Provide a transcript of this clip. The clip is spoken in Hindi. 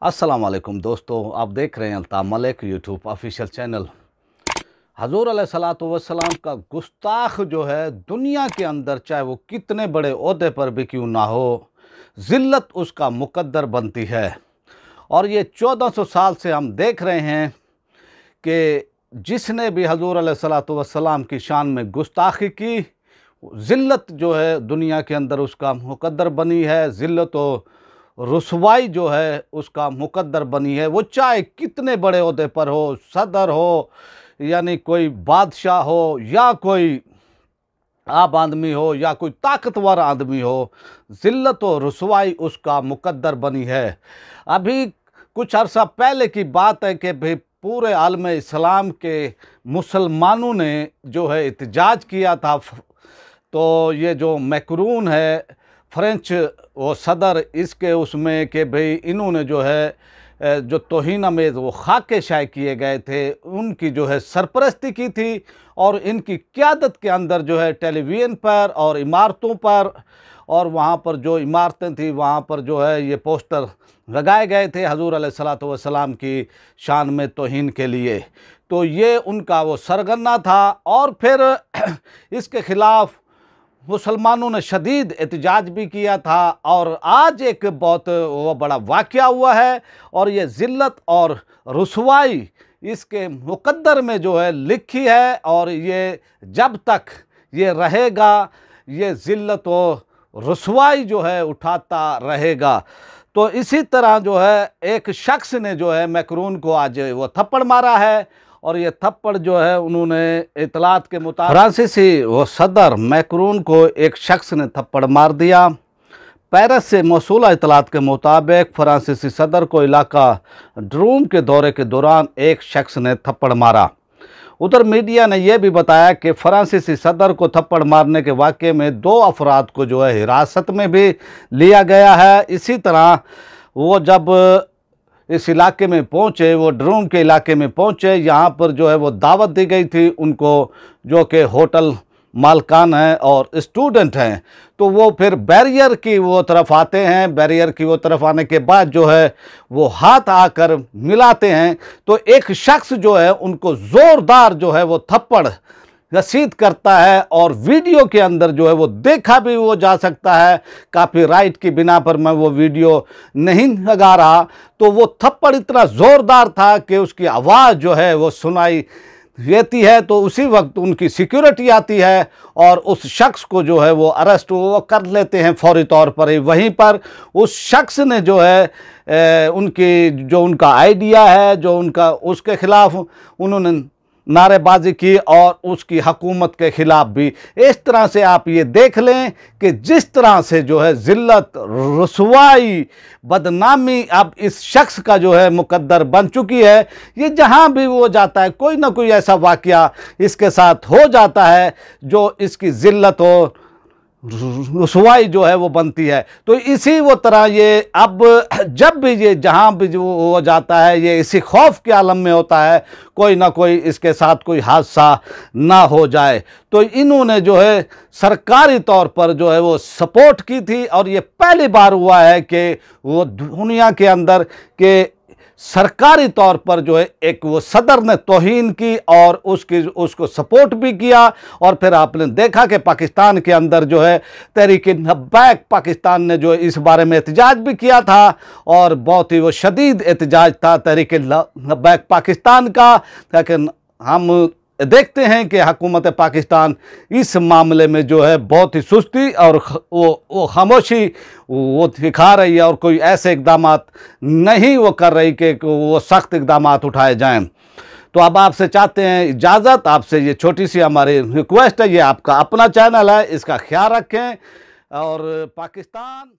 अस्सलाम वालेकुम दोस्तों, आप देख रहे हैं Altaf Malik YouTube official channel. हजूर अलैहिस्सलातु वस्सलाम का गुस्ताख जो है दुनिया के अंदर, चाहे वो कितने बड़े ओहदे पर भी क्यों ना हो, ज़िल्लत उसका मुकद्दर बनती है। और ये 1400 साल से हम देख रहे हैं कि जिसने भी हजूर अलैहिस्सलातु वस्सलाम की शान में गुस्ताखी की, ज़िल्लत जो है दुनिया के अंदर उसका मुकद्दर बनी है। ज़िल्लत और रुसवाई जो है उसका मुकद्दर बनी है। वो चाहे कितने बड़े ओहदे पर हो, सदर हो, यानी कोई बादशाह हो, या कोई आम आदमी हो, या कोई ताकतवर आदमी हो, ज़िल्लत और रुसवाई उसका मुकद्दर बनी है। अभी कुछ अर्सा पहले की बात है कि भाई पूरे आलम इस्लाम के मुसलमानों ने जो है एहतजाज किया था। तो ये जो मैक्रून है, फ्रेंच वो सदर, इसके उसमें कि भाई इन्होंने जो है जो तौहीन आमेज़ वो खाके शाये किए गए थे, उनकी जो है सरपरस्ती की थी। और इनकी क़यादत के अंदर जो है टेलीविज़न पर और इमारतों पर, और वहाँ पर जो इमारतें थी वहाँ पर जो है ये पोस्टर लगाए गए थे हजूर अलैहिस्सलातु वस्सलाम की शान में तौहीन के लिए। तो ये उनका वो सरगना था। और फिर इसके ख़िलाफ़ मुसलमानों ने शदीद एहतजाज भी किया था। और आज एक बहुत वो बड़ा वाक़या हुआ है, और ये ज़िल्लत और रुसवाई इसके मुकद्दर में जो है लिखी है। और ये जब तक ये रहेगा, ये ज़िल्लत और रुसवाई जो है उठाता रहेगा। तो इसी तरह जो है एक शख्स ने जो है मैक्रून को आज वो थप्पड़ मारा है। और ये थप्पड़ जो है उन्होंने इतलात के मुताबिक फ्रांसीसी वो सदर मैक्रून को एक शख्स ने थप्पड़ मार दिया। पेरिस से मौसूला इतलात के मुताबिक फ्रांसीसी सदर को इलाका ड्रूम के दौरे के दौरान एक शख्स ने थप्पड़ मारा। उधर मीडिया ने यह भी बताया कि फ्रांसीसी सदर को थप्पड़ मारने के वाक़े में 2 अफराद को जो है हिरासत में भी लिया गया है। इसी तरह वो जब इस इलाके में पहुँचे, वो ड्रूम के इलाके में पहुँचे, यहाँ पर जो है वो दावत दी गई थी उनको, जो कि होटल मालकान हैं और स्टूडेंट हैं। तो वो फिर बैरियर की वो तरफ आते हैं। बैरियर की वो तरफ आने के बाद जो है वो हाथ आकर मिलाते हैं। तो एक शख्स जो है उनको ज़ोरदार जो है वो थप्पड़ रसीद करता है। और वीडियो के अंदर जो है वो देखा भी वो जा सकता है। कॉपीराइट की बिना पर मैं वो वीडियो नहीं लगा रहा। तो वो थप्पड़ इतना ज़ोरदार था कि उसकी आवाज़ जो है वो सुनाई देती है। तो उसी वक्त उनकी सिक्योरिटी आती है और उस शख्स को जो है वो अरेस्ट वो कर लेते हैं फौरी तौर पर ही। वहीं पर उस शख्स ने जो है उनकी जो उनका आइडिया है, जो उनका, उसके ख़िलाफ़ उन्होंने नारेबाजी की और उसकी हुकूमत के ख़िलाफ़ भी। इस तरह से आप ये देख लें कि जिस तरह से जो है ज़िल्लत, रुसवाई, बदनामी अब इस शख्स का जो है मुकद्दर बन चुकी है। ये जहाँ भी वो जाता है कोई ना कोई ऐसा वाक़या इसके साथ हो जाता है जो इसकी ज़िल्लत और रुसवाई जो है वो बनती है। तो इसी वो तरह ये अब जब भी ये जहाँ भी जो हो जाता है, ये इसी खौफ के आलम में होता है कोई ना कोई इसके साथ कोई हादसा ना हो जाए। तो इन्होंने जो है सरकारी तौर पर जो है वो सपोर्ट की थी। और ये पहली बार हुआ है कि वो दुनिया के अंदर के सरकारी तौर पर जो है एक वो सदर ने तौहीन की और उसको सपोर्ट भी किया। और फिर आपने देखा कि पाकिस्तान के अंदर जो है तहरीक-ए-लब्बैक पाकिस्तान ने जो इस बारे में एहतजाज भी किया था, और बहुत ही वो शदीद एहतजाज था तहरीक-ए-लब्बैक पाकिस्तान का। लेकिन हम देखते हैं कि हुकूमत पाकिस्तान इस मामले में जो है बहुत ही सुस्ती और वो खामोशी वो दिखा रही है, और कोई ऐसे इक़दामात नहीं वो कर रही कि वो सख्त इक़दामात उठाए जाएं। तो अब आपसे चाहते हैं इजाज़त। आपसे ये छोटी सी हमारी रिक्वेस्ट है, ये आपका अपना चैनल है, इसका ख्याल रखें। और पाकिस्तान